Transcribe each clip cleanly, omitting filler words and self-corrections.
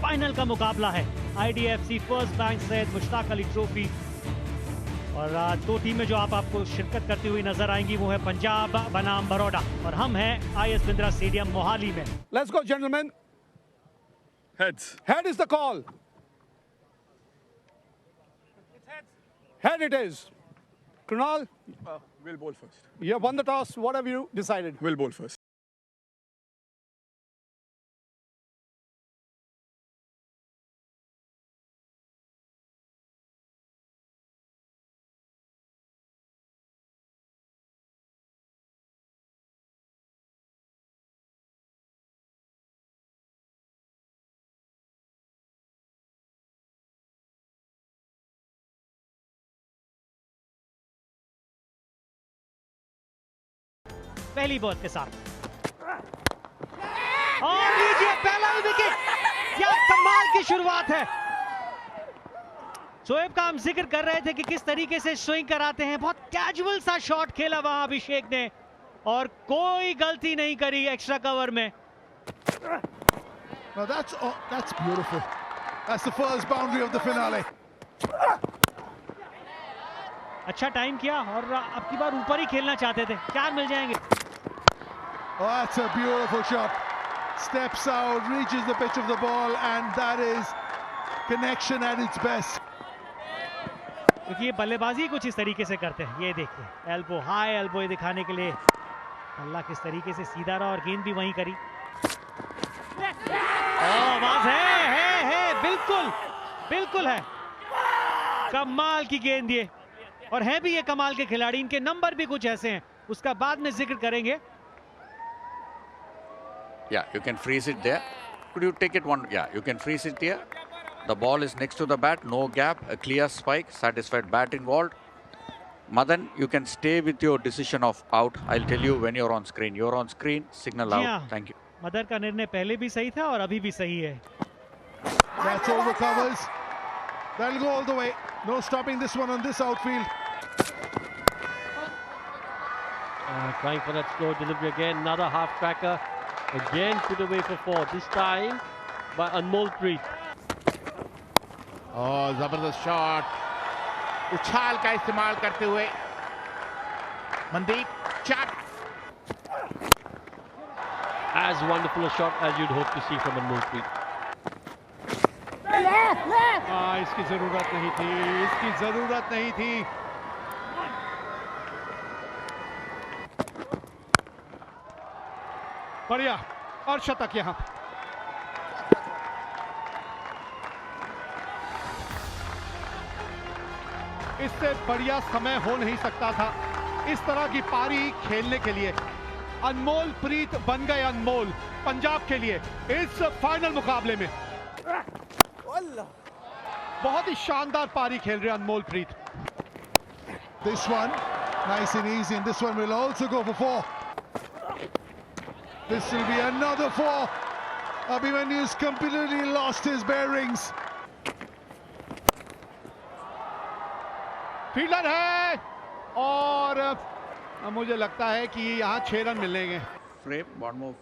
Final का मुकाबला है। IDFC फर्स्ट बैंक सहित मुश्ताक अली ट्रॉफी। और दो टीमें जो आपको शिरकत करती हुई नजर आएंगी वो है पंजाब बनाम बड़ौदा और हम हैं IS बिंद्रा स्टेडियम मोहाली में। Let's go, gentlemen. Heads. Head is the call. Head it is. Kunal, We'll bowl first. you have won the toss. What have you decided? We'll bowl first. पहली बॉल के साथ और लीजिए पहला विकेट। क्या कमाल की शुरुआत है। शोएब का हम जिक्र कर रहे थे कि किस तरीके से स्विंग कराते हैं। बहुत कैजुअल सा शॉट खेला वहां अभिषेक ने और कोई गलती नहीं करी एक्स्ट्रा कवर में। Now that's beautiful. That's the first boundary of the finale. अच्छा टाइम किया और अब की बार ऊपर ही खेलना चाहते थे। 4 मिल जाएंगे। Oh, that's a beautiful shot. Steps out, reaches the pitch of the ball, and that is connection at its best. क्योंकि ये बल्लेबाजी कुछ इस तरीके से करते हैं। ये देखिए एल्बो, हाई एल्बो दिखाने के लिए अल्लाह किस तरीके से सीधा रहा और गेंद भी वहीं करी। आवाज है बिल्कुल बिल्कुल है। कमाल की गेंद ये और है भी ये कमाल के खिलाड़ी। इनके नंबर भी कुछ ऐसे हैं, उसका बाद में जिक्र करेंगे। Yeah, you can freeze it there. Could you take it one? Yeah, you can freeze it here. The ball is next to the bat, no gap, a clear spike, satisfied bat involved. Madan, you can stay with your decision of out. I'll tell you when you're on screen. You're on screen, signal out. Thank you. Mother का निर्णय पहले भी सही था और अभी भी सही है। That's all the covers. That'll go all the way. No stopping this one on this outfield. Trying for that slow delivery again. Another half cracker. Again put away for 4. This time by Anmol Preet. और जबरदस्त shot उछाल का इस्तेमाल करते हुए मनदीप चार। As wonderful a shot as you'd hope to see from Anmol Preet. इसकी जरूरत नहीं थी, इसकी जरूरत नहीं थी। बढ़िया और शतक यहां। इससे बढ़िया समय हो नहीं सकता था इस तरह की पारी खेलने के लिए। अनमोल प्रीत बन गए अनमोल पंजाब के लिए इस फाइनल मुकाबले में। बहुत ही शानदार पारी खेल रहे अनमोल प्रीत। This one, nice and easy, and this one will also go for 4. This will be another 4. Abhimanyu's completely lost his bearings. Fielder है और मुझे लगता है कि यहाँ 6 रन मिलेंगे। Frame, one more.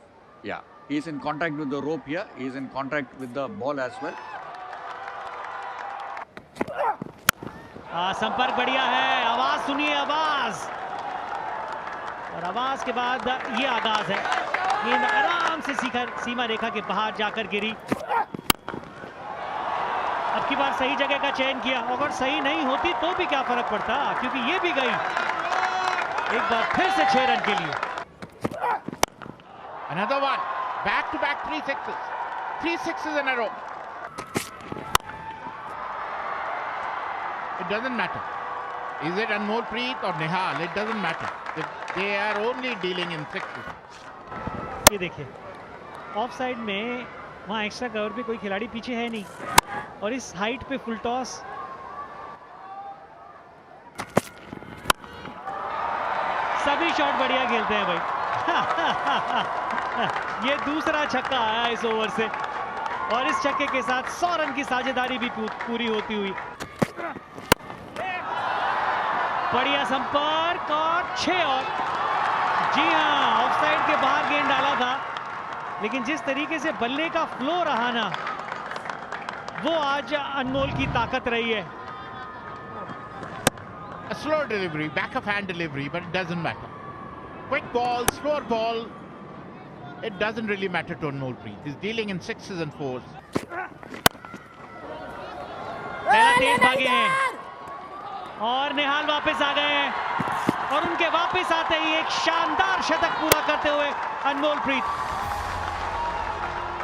Yeah, he's in contact with the rope here. He's in contact with the ball as well. संपर्क बढ़िया है। आवाज सुनिए, आवाज और आवाज के बाद ये आगाज है। गेंद आराम से सीमा रेखा के बाहर जाकर गिरी। अब की बार सही जगह का चयन किया। अगर सही नहीं होती तो भी क्या फर्क पड़ता, क्योंकि ये भी गई। एक बार फिर से 6 रन के लिए। Another one. Back to back 3 sixes. 3 sixes in a row. It doesn't matter. Is it Anmol Preet or Nihal? It doesn't matter. They are only dealing in sixes. ये देखिए ऑफ साइड में वहां extra cover पे कोई खिलाड़ी पीछे है नहीं और इस हाइट पे फुल टॉस। सभी शॉट बढ़िया खेलते हैं भाई। ये दूसरा छक्का आया इस ओवर से और इस छक्के के साथ 100 रन की साझेदारी भी पूरी होती हुई। बढ़िया संपर्क और 6 और। जी हाँ, ऑफसाइड के बाहर गेंद डाला था, लेकिन जिस तरीके से बल्ले का फ्लो रहा ना, वो आज अनमोल की ताकत रही है। A slow delivery, back of hand delivery, but it doesn't matter. Quick ball, slower ball, it doesn't really matter to Anmol Preet. He's dealing in 6s and 4s. पहला तेज भागे हैं और निहाल वापस आ गए हैं और उनके वापस आते ही एक शानदार शतक पूरा करते हुए अनमोल प्रीत।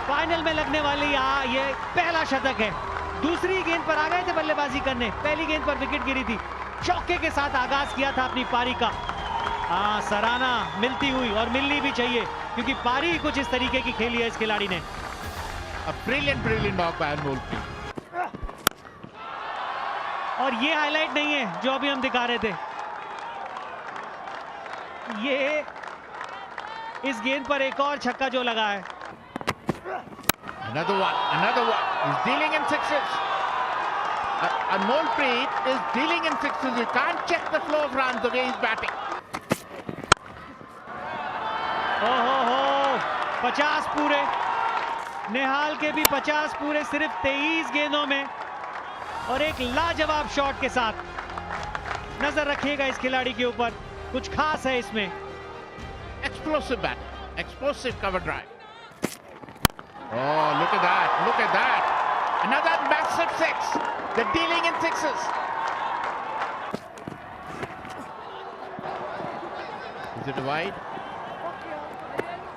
फाइनल में लगने वाली ये पहला शतक है। दूसरी गेंद पर आ गए थे बल्लेबाजी करने, पहली गेंद पर विकेट गिरी थी। चौके के साथ आगाज किया था अपनी पारी का। सराहना मिलती हुई और मिलनी भी चाहिए क्योंकि पारी कुछ इस तरीके की खेली है इस खिलाड़ी ने। A brilliant knock by Anmol Preet. और ये हाईलाइट नहीं है जो अभी हम दिखा रहे थे, ये इस गेंद पर एक और छक्का जो लगा है। Another one. He's dealing in 6s. Anmol Preet is dealing in 6s. You can't check the flow of runs the way he's batting. हो 50 पूरे, निहाल के भी 50 पूरे सिर्फ 23 गेंदों में और एक लाजवाब शॉट के साथ। नजर रखिएगा इस खिलाड़ी के ऊपर, कुछ खास है इसमें। Explosive bat, explosive cover drive. Oh, look at that. Another massive 6. They're dealing in 6s. Is it wide?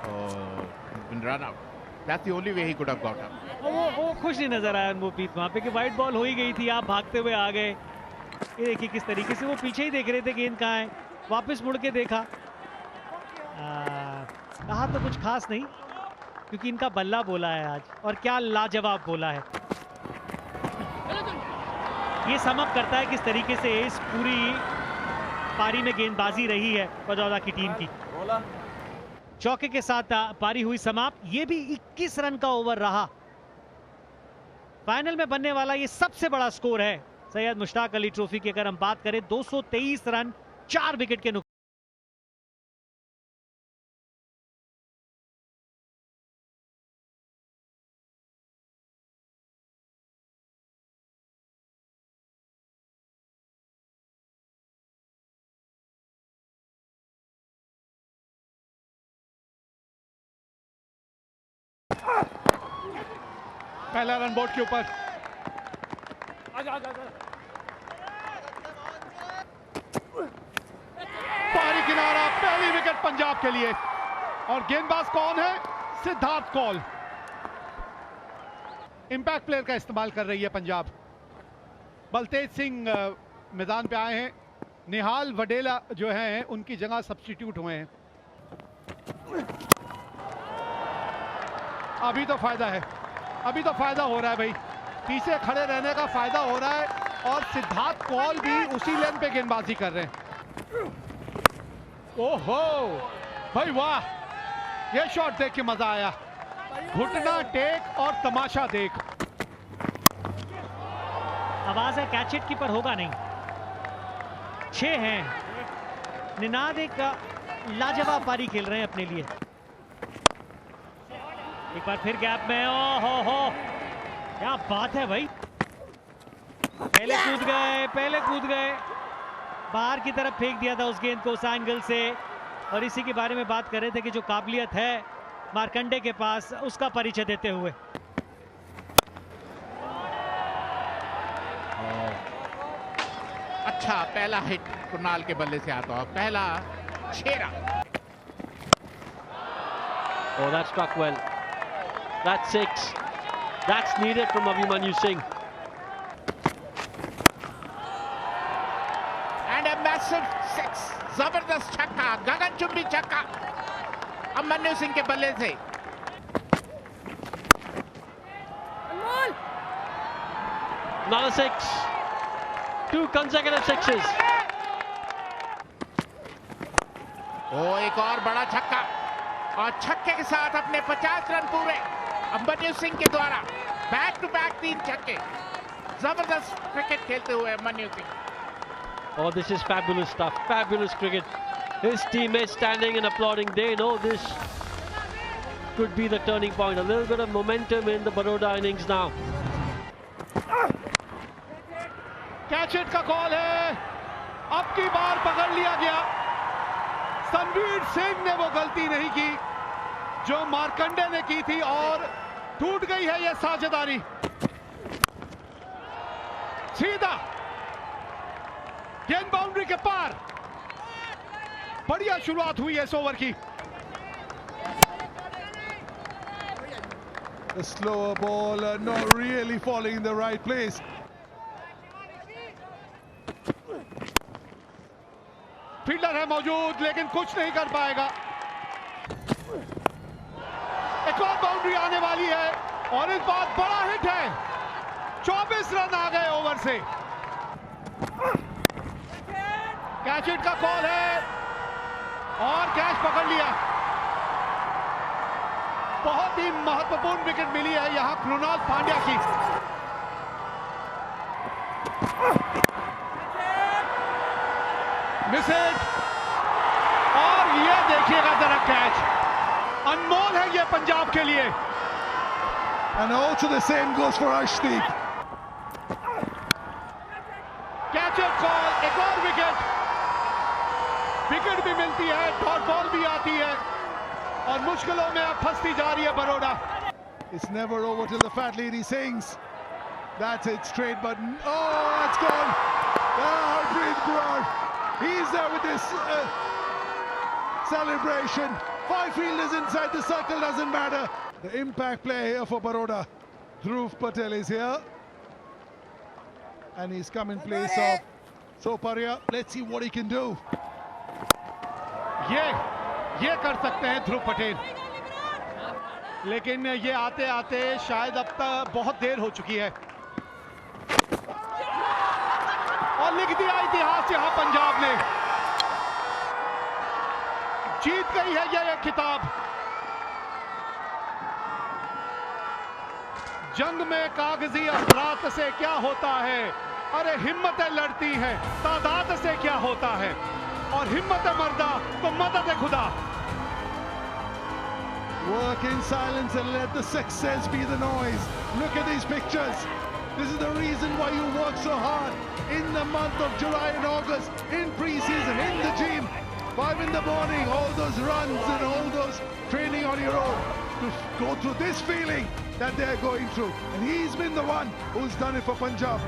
Oh, he's been run out. That's the only way he could have got up. वो खुश नहीं नजर आया अनमोलप्रीत वहां पे कि wide ball हो ही गई थी, आप भागते हुए आ गए। ये देखिए किस तरीके से वो पीछे ही देख रहे थे गेंद कहाँ है, वापस मुड़ के देखा। कहा तो कुछ खास नहीं क्योंकि इनका बल्ला बोला है आज, और क्या लाजवाब बोला है। ये समअप करता है किस तरीके से इस पूरी पारी में गेंदबाजी रही है बड़ौदा की टीम की। चौके के साथ पारी हुई समाप्त। ये भी 21 रन का ओवर रहा। फाइनल में बनने वाला ये सबसे बड़ा स्कोर है सैयद मुश्ताक अली ट्रॉफी की। अगर हम बात करें 223 रन 4 विकेट के नुकसान। पहला रन बोर्ड के ऊपर। पारी किनारा, पहली विकेट पंजाब के लिए। और गेंदबाज कौन है? सिद्धार्थ कौल। इंपैक्ट प्लेयर का इस्तेमाल कर रही है पंजाब। बलतेज सिंह मैदान पे आए हैं। निहाल वडेला जो हैं उनकी जगह सब्स्टिट्यूट हुए हैं। अभी तो फायदा है, अभी तो फायदा हो रहा है भाई, पीछे खड़े रहने का फायदा हो रहा है। और सिद्धार्थ कौल भी उसी लेन पे गेंदबाजी कर रहे हैं। ओहो भाई वाह, ये शॉट देख के मजा आया। घुटना टेक और तमाशा देख। आवाज है कैच इट कीपर होगा नहीं। 6 हैं। निनाद एक लाजवाब पारी खेल रहे हैं अपने लिए। एक बार फिर गैप में, ओ हो क्या बात है भाई। पहले कूद गए, बाहर की तरफ फेंक दिया था उस गेंद को उस एंगल से। और इसी के बारे में बात कर रहे थे कि जो काबिलियत है मार्कंडे के पास, उसका परिचय देते हुए। अच्छा पहला हिट कुणाल के बल्ले से आता है, पहला 6 run. Oh, that struck well. That's 6. That's needed from Abhimanyu Singh. And a massive 6. जबरदस्त छक्का, गगनचुंबी छक्का अभिमन्यु सिंह के बल्ले से। Another 6. 2 consecutive 6s. ओ एक और बड़ा छक्का, और छक्के के साथ अपने 50 रन पूरे अभिमन्यु सिंह के द्वारा। बैक टू बैक 3 छक्के। जबरदस्त क्रिकेट खेलते हुए Abhimanyu Singh. Oh, this is fabulous stuff. Fabulous cricket. His teammates standing and applauding. They know this could be the turning point. A little bit of momentum in the Baroda innings now. Catch it का call है, अब की बार पकड़ लिया गया। संवीर सिंह ने वो गलती नहीं की जो मार्कंडे ने की थी और टूट गई है ये साझेदारी। सीधा गेंद बाउंड्री के पार। बढ़िया शुरुआत हुई है इस ओवर की। The slower ball, not really falling in the right place. Fielder है मौजूद लेकिन कुछ नहीं कर पाएगा। एक और बाउंड्री आने वाली है और इस बार बड़ा हिट है। 24 रन आ गए ओवर से। कैच हिट का कॉल है और कैच पकड़ लिया। बहुत ही महत्वपूर्ण विकेट मिली है यहां कृणाल पांड्या की। मिस हिट और ये देखिएगा जरा कैच, अनमोल है ये पंजाब के लिए। And also the same goes for Arshdeep. Catch it call, एक और विकेट। विकेट भी मिलती है, डॉट बॉल भी आती है और मुश्किलों में अब फंसती जा रही है Baroda. It's never over till the fat lady sings. That's it, straight button. Oh, that's gone. Harpreet Brar. He's there with this celebration. 5 fielders inside the circle, doesn't matter. The impact play here for Baroda. Dhruv Patel is here. And he's come in place of Soparia. Let's see what he can do. ये कर सकते हैं ध्रुव पटेल, लेकिन ये आते आते शायद अब तक बहुत देर हो चुकी है। और लिख दिया इतिहास यहां पंजाब ने। जीत गई है ये खिताब। जंग में कागजी असरात से क्या होता है, अरे हिम्मतें लड़ती हैं, तादाद से क्या होता है, और हिम्मत मर्दा तो मदद खुदा। Work in silence and let the success be the noise. Look at these pictures. This is the reason why you work so hard in the month of July and August, in pre-season, in the gym, 5 in the morning, all those runs and all those training on your own to go through this feeling that they're going through. And he's been the one who's done it for Punjab.